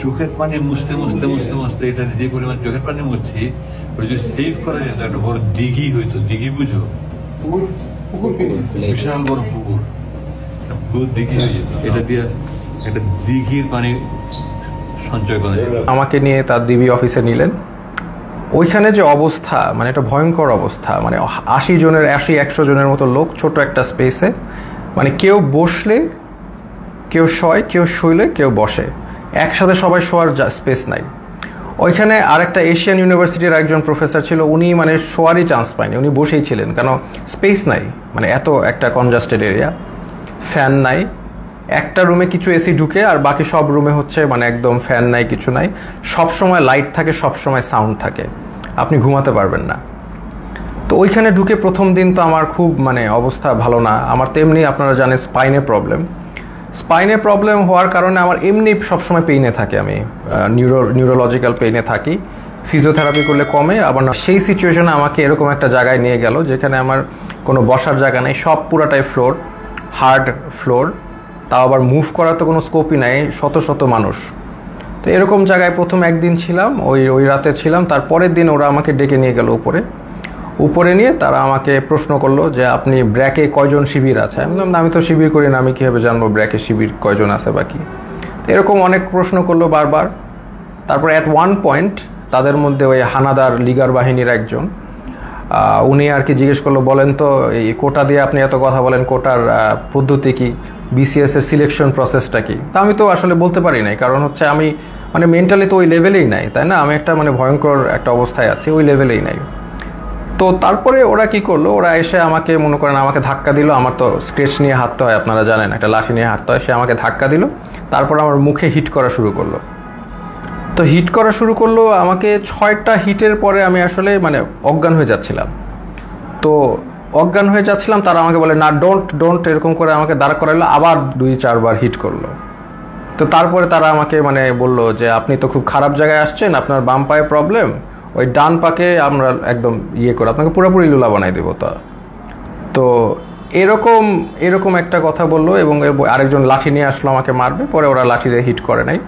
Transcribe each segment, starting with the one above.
চোখের পানি মুছতে মুছতে মুছতে মুছতে এটা যে পরিমাণ চোখের পানি মুছছি, ওই যে সেভ করা যেত একটা বড় দিঘি হইতো। দিঘি বুঝো? বিশাল বড় পুকুর, পুকুর দিঘি হয়ে যেত। এটা দিয়ে একটা দিঘির পানি সঞ্চয় করা যেত। আমাকে নিয়ে তার ডিবি অফিসে নিলেন। ওইখানে যে অবস্থা, মানে একটা ভয়ঙ্কর অবস্থা, মানে 80-100 জনের মতো লোক ছোট একটা স্পেসে, মানে কেউ বসলে কেউ শয়, কেউ শুইলে কেউ বসে, একসাথে সবাই শোয়ার স্পেস নাই। ওইখানে আরেকটা এশিয়ান ইউনিভার্সিটির একজন প্রফেসর ছিল, উনি মানে শোয়ারই চান্স পায়নি, উনি বসেই ছিলেন, কেন স্পেস নাই, মানে এত একটা কনজাস্টেড এরিয়া, ফ্যান নাই, একটা রুমে কিছু এসি ঢুকে আর বাকি সব রুমে হচ্ছে মানে একদম ফ্যান নাই, কিছু নাই, সব সময় লাইট থাকে, সব সময় সাউন্ড থাকে, আপনি ঘুমাতে পারবেন না। তো ওইখানে ঢুকে প্রথম দিন তো আমার খুব মানে অবস্থা ভালো না। আমার তেমনি আপনারা জানেন স্পাইনে প্রবলেম হওয়ার কারণে আমার এমনি সবসময় পেইনে থাকে, আমি নিউরোলজিক্যাল পেইনে থাকি। ফিজিওথেরাপি করলে কমে, আবার না সেই সিচুয়েশনে আমাকে এরকম একটা জায়গায় নিয়ে গেল যেখানে আমার কোনো বসার জায়গা নেই, সব পুরাটাই ফ্লোর, হার্ড ফ্লোর, তাও আবার মুভ করার তো কোনো স্কোপই নাই, শত শত মানুষ। তো এরকম জায়গায় প্রথম একদিন ছিলাম, ওই রাতে ছিলাম। তারপরের দিন ওরা আমাকে ডেকে নিয়ে গেল উপরে নিয়ে তারা আমাকে প্রশ্ন করলো যে আপনি ব্র্যাকে কয়জন শিবির আছে। আমি বললাম আমি তো শিবির করি না, আমি কীভাবে জানবো ব্র্যাকে শিবির কয়জন আছে বাকি। এরকম অনেক প্রশ্ন করলো বারবার। তারপর অ্যাট ওয়ান পয়েন্ট তাদের মধ্যে ওই হানাদার লিগার বাহিনীর একজন, উনি আর কি জিজ্ঞেস করলো, বলেন তো এই কোটা দিয়ে আপনি এত কথা বলেন, কোটার পদ্ধতি কি, বিসিএস এর সিলেকশন প্রসেসটা কি। তা আমি তো আসলে বলতে পারি নাই, কারণ হচ্ছে আমি মানে মেন্টালি তো ওই লেভেলেই নাই, তাই না, আমি একটা মানে ভয়ঙ্কর একটা অবস্থায় আছি, ওই লেভেলেই নাই। তো তারপরে ওরা কি করলো, ওরা এসে আমাকে মনে করেন আমাকে ধাক্কা দিল। আমার তো স্কেচ নিয়ে হাঁটতে হয়, আপনারা জানেন, একটা লাঠি নিয়ে হাঁটতে হয়। সে আমাকে ধাক্কা দিল, তারপর আমার মুখে হিট করা শুরু করলো। তো হিট করা শুরু করলো আমাকে, 6টা হিটের পরে আমি আসলে মানে অজ্ঞান হয়ে যাচ্ছিলাম। তো অজ্ঞান হয়ে যাচ্ছিলাম, তারা আমাকে বলে না ডোন্ট এরকম করে আমাকে দাঁড় করাইলো, আবার 2-4 বার হিট করলো। তো তারপরে তারা আমাকে মানে বললো যে আপনি তো খুব খারাপ জায়গায় আসছেন, আপনার বাম পায়ে প্রবলেম, ওই ডান পাকে আমরা একদম করে আপনাকে পুরোপুরি লুলা বানাই দেবো। তো এরকম একটা কথা বললো, এবং আরেকজন লাঠি নিয়ে আসলো আমাকে মারবে। পরে ওরা লাঠি দিয়ে হিট করে নাই,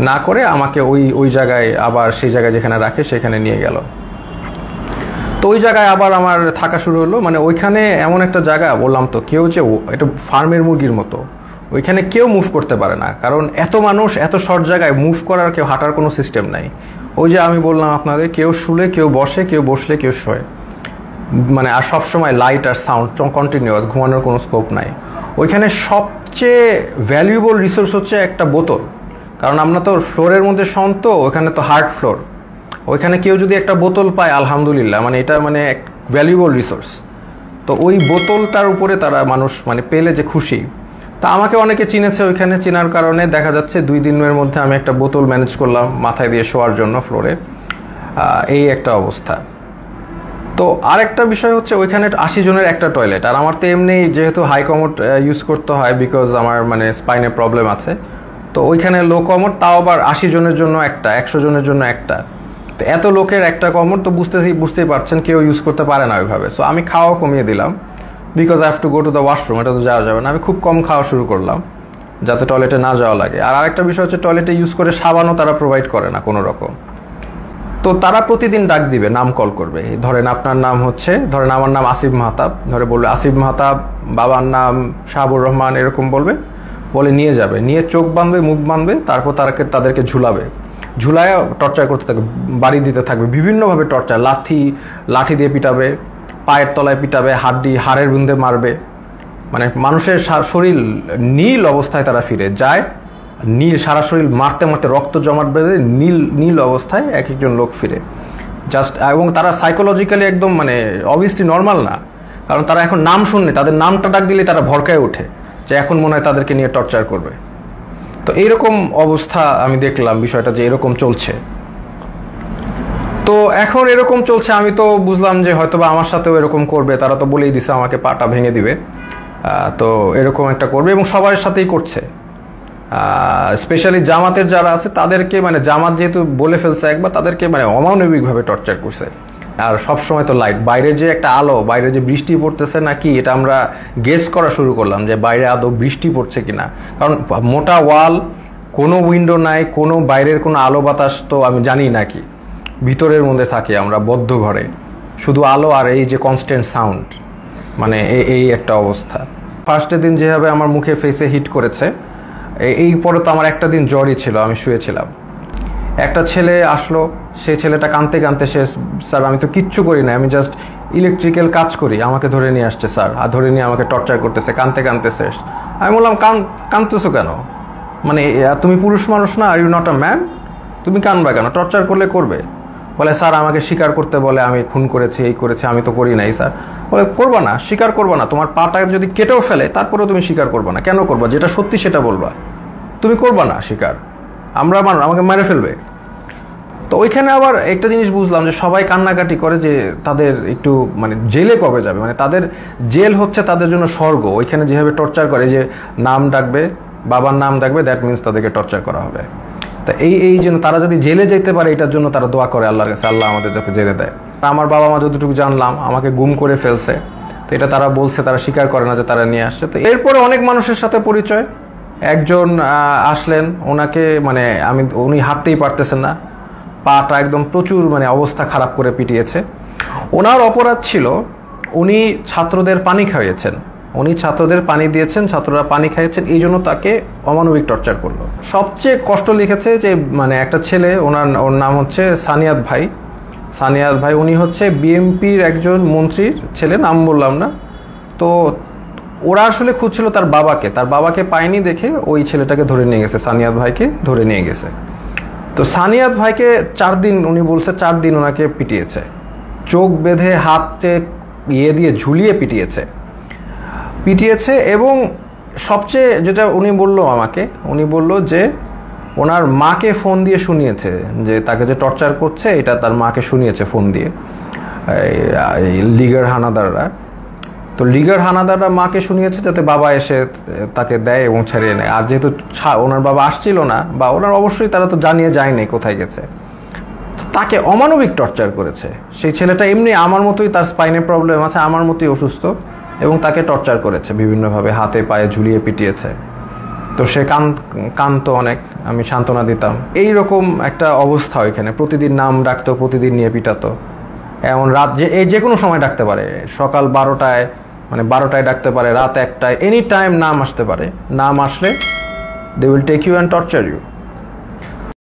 না করে আমাকে ওই জায়গায় আবার সেই জায়গায় যেখানে রাখে সেখানে নিয়ে গেল। তো ওই জায়গায় আবার আমার থাকা শুরু হলো। মানে ওইখানে এমন একটা জায়গা, বললাম তো, কেউ যে এটা ফার্মের মুরগির মতো, ওইখানে কেউ মুভ করতে পারে না, কারণ এত মানুষ, এত শর্ট জায়গায় মুভ করার, কেউ হাঁটার কোনো সিস্টেম নাই। ওই যে আমি বললাম আপনাদের, কেউ শুলে, কেউ বসে, কেউ বসলে, কেউ শোয়, মানে আর সবসময় লাইট আর সাউন্ড কন্টিনিউয়াস, ঘুমানোর কোনো স্কোপ নাই। ওইখানে সবচেয়ে ভ্যালুয়েবল রিসোর্স হচ্ছে একটা বোতল, কারণ আমরা তো ফ্লোরের মধ্যে শোন, তো ওইখানে তো হার্ড ফ্লোর, ওইখানে কেউ যদি একটা বোতল পায় আলহামদুলিল্লাহ, মানে এটা মানে এক ভ্যালুয়েবল রিসোর্স। তো ওই বোতলটার উপরে তারা মানুষ মানে পেলে যে খুশি। তা আমাকে অনেকে চিনেছে, ওইখানে চেনার কারণে দেখা যাচ্ছে 2 দিনের মধ্যে আমি একটা বোতল ম্যানেজ করলাম মাথায় দিয়ে শোয়ার জন্য ফ্লোরে, এই একটা অবস্থা। তো আরেকটা বিষয় হচ্ছে ওইখানে 80 জনের একটা টয়লেট, আর আমার তো এমনি যেহেতু হাই কমোড ইউজ করতে হয়, বিকজ আমার মানে স্পাইনে প্রবলেম আছে। তো ওইখানে লো কমোড, তাও আবার 80 জনের জন্য একটা, 100 জনের জন্য একটা। তো এত লোকের একটা কমোড তো বুঝতেই পারছেন কেউ ইউজ করতে পারে না ওইভাবে। সো আমি খাওয়া কমিয়ে দিলাম, because I have to go to the washroom, এটা তো যাওয়া যাবে না। আমি খুব কম খাওয়া শুরু করলাম যাতে টয়লেটে না যাওয়া লাগে। আর আরেকটা বিষয় হচ্ছে টয়লেটে ইউজ করে সাবানও তারা প্রোভাইড করে না কোনো রকম। তো তারা প্রতিদিন ডাক দিবে, নাম কল করবে, ধরেন আপনার নাম হচ্ছে, ধরেন আমার নাম আসিফ মাহতাব, ধরে বলবে আসিফ মাহতাব, বাবার নাম শাহাবুর রহমান, এরকম বলে নিয়ে যাবে, নিয়ে চোখ বাঁধবে, মুখ বাঁধবে, তারপর তাদেরকে ঝুলায় টর্চার করতে থাকবে, বাড়ি দিতে থাকবে, বিভিন্নভাবে টর্চার, লাঠি দিয়ে পিটাবে, পায়ের তলায় পিটাবে, হাড়ের বিন্দে মারবে। মানে মানুষের শরীর নীল অবস্থায় তারা ফিরে যায়, সারা শরীর মারতে মারতে রক্ত জমাট বেঁধে নীল অবস্থায় একজন লোক ফিরে জাস্ট। এবং তারা সাইকোলজিক্যালি একদম মানে অবভিয়াসলি নর্মাল না, কারণ তারা এখন নাম শুনলে, তাদের নামটা ডাক দিলে তারা ভরকায় ওঠে যে এখন মনে হয় তাদেরকে নিয়ে টর্চার করবে। তো এইরকম অবস্থা আমি দেখলাম বিষয়টা, যে এরকম চলছে। তো এখন এরকম চলছে, আমি তো বুঝলাম যে হয়তোবা আমার সাথেও এরকম করবে, তারা তো বলেই দিছে আমাকে পাটা ভেঙে দিবে। তো এরকম একটা করবে, এবং সবার সাথেই করছে। স্পেশালি জামাতের যারা আছে তাদেরকে, মানে জামাত যেহেতু বলে ফেলছে একবার, তাদেরকে মানে অমানবিকভাবে টর্চার করছে। আর সবসময় তো লাইট, বাইরে যে একটা আলো, বাইরে যে বৃষ্টি পড়তেছে নাকি, এটা আমরা গেস করা শুরু করলাম যে বাইরে আদৌ বৃষ্টি পড়ছে কিনা, কারণ মোটা ওয়াল, কোনো উইন্ডো নাই, কোনো বাইরের কোনো আলো বাতাস তো আমি জানি নাকি, ভিতরের মধ্যে থাকি আমরা বদ্ধ ঘরে, শুধু আলো আর এই যে কনস্ট্যান্ট সাউন্ড, মানে এই একটা অবস্থা। ফার্স্টের দিন যেভাবে আমার মুখে ফেসে হিট করেছে, এই পরে তো আমার একটা দিন জ্বরই ছিল, আমি শুয়েছিলাম। একটা ছেলে আসলো, সেই ছেলেটা কাঁদতে কাঁদতে সে, স্যার আমি তো কিচ্ছু করি না, আমি জাস্ট ইলেকট্রিক্যাল কাজ করি, আমাকে ধরে নিয়ে আসছে স্যার, আর ধরে নিয়ে আমাকে টর্চার করতেছে, কাঁদতে কাঁদতে শেষ। আমি বললাম কাঁদতেছো কেন, মানে তুমি পুরুষ মানুষ না, are you not a man, তুমি কাঁদবা কেন, টর্চার করলে করবে। বলে স্যার আমাকে স্বীকার করতে বলে, আমি খুন করেছি, এই করেছি, আমি তো করি নাই স্যার। বলে করবা না, স্বীকার করবা না, তোমার পাটা যদি কেটেও ফেলে তারপরেও তুমি স্বীকার করবা না, কেন করবা, যেটা সত্যি সেটা বলবা, তুমি করবা না স্বীকার, আমাকে মেরে ফেলবে। তো ওইখানে আবার একটা জিনিস বুঝলাম যে সবাই কান্নাকাটি করে যে তাদের একটু মানে জেলে কবে যাবে, মানে তাদের জেল হচ্ছে তাদের জন্য স্বর্গ। ওইখানে যেভাবে টর্চার করে, যে নাম ডাকবে, বাবার নাম ডাকবে, দ্যাট মিনস তাদেরকে টর্চার করা হবে। তা এই জন্য তারা যদি জেলে যেতে পারে, এটার জন্য তারা দোয়া করে আল্লাহর কাছে, আল্লাহ আমাদের যাতে জেলে দেয়। আমার বাবা মা যতটুকু জানলাম আমাকে গুম করে ফেলছে, তো এটা তারা বলছে, তারা স্বীকার করে না যে তারা নিয়ে আসছে। তো এরপরে অনেক মানুষের সাথে পরিচয়, একজন আসলেন, ওনাকে মানে উনি হাঁটতেই পারতেছেন না, পাটা একদম প্রচুর মানে অবস্থা খারাপ করে পিটিয়েছে। ওনার অপরাধ ছিল উনি ছাত্রদের পানি খাইয়েছেন, উনি ছাত্রদের পানি দিয়েছেন, ছাত্ররা পানি খাইয়েছেন, এই জন্য তাকে অমানবিক টর্চার করলো। সবচেয়ে কষ্ট লিখেছে যে মানে একটা ছেলে, ওর নাম হচ্ছে সানিয়াত ভাই, উনি হচ্ছে বিএমপির একজন মন্ত্রীর ছেলে, নাম বললাম না। তো ওরা আসলে খুঁজছিল তার বাবাকে পায়নি দেখে ওই ছেলেটাকে ধরে নিয়ে গেছে, সানিয়াত ভাইকে ধরে নিয়ে গেছে। তো সানিয়াত ভাইকে 4 দিন, উনি বলছে 4 দিন ওনাকে পিটিয়েছে, চোখ বেঁধে হাতে দিয়ে ঝুলিয়ে পিটিয়েছে। এবং সবচেয়ে যেটা উনি বলল যে ওনার মাকে ফোন দিয়ে শুনিয়েছে যে তাকে যে টর্চার করছে, এটা তার মাকে শুনিয়েছে ফোন দিয়ে লিগার হানাদাররা। তো লিগার হানাদাররা মাকে শুনিয়েছে যাতে বাবা এসে তাকে দেয় এবং ছাড়িয়ে নেয়। আর যেহেতু ওনার বাবা আসছিল না, বা ওনার অবশ্যই তারা তো জানিয়ে যায়নি কোথায় গেছে, তাকে অমানবিক টর্চার করেছে। সেই ছেলেটা এমনি আমার মতোই, তার স্পাইনে প্রবলেম আছে, আমার মতোই অসুস্থ, এবং তাকে টর্চার করেছে বিভিন্নভাবে, হাতে পায়ে ঝুলিয়ে পিটিয়েছে। তো সে কাঁদতো অনেক, আমি সান্ত্বনা দিতাম। এইরকম একটা অবস্থা ওইখানে, প্রতিদিন নাম ডাকতো, প্রতিদিন নিয়ে পিটাতো। এমন রাত যে কোনো সময় ডাকতে পারে, সকাল 12টায়, মানে 12টায় ডাকতে পারে, রাত 1টায়, এনি টাইম নাম আসতে পারে। নাম আসলে they will take you and torture you.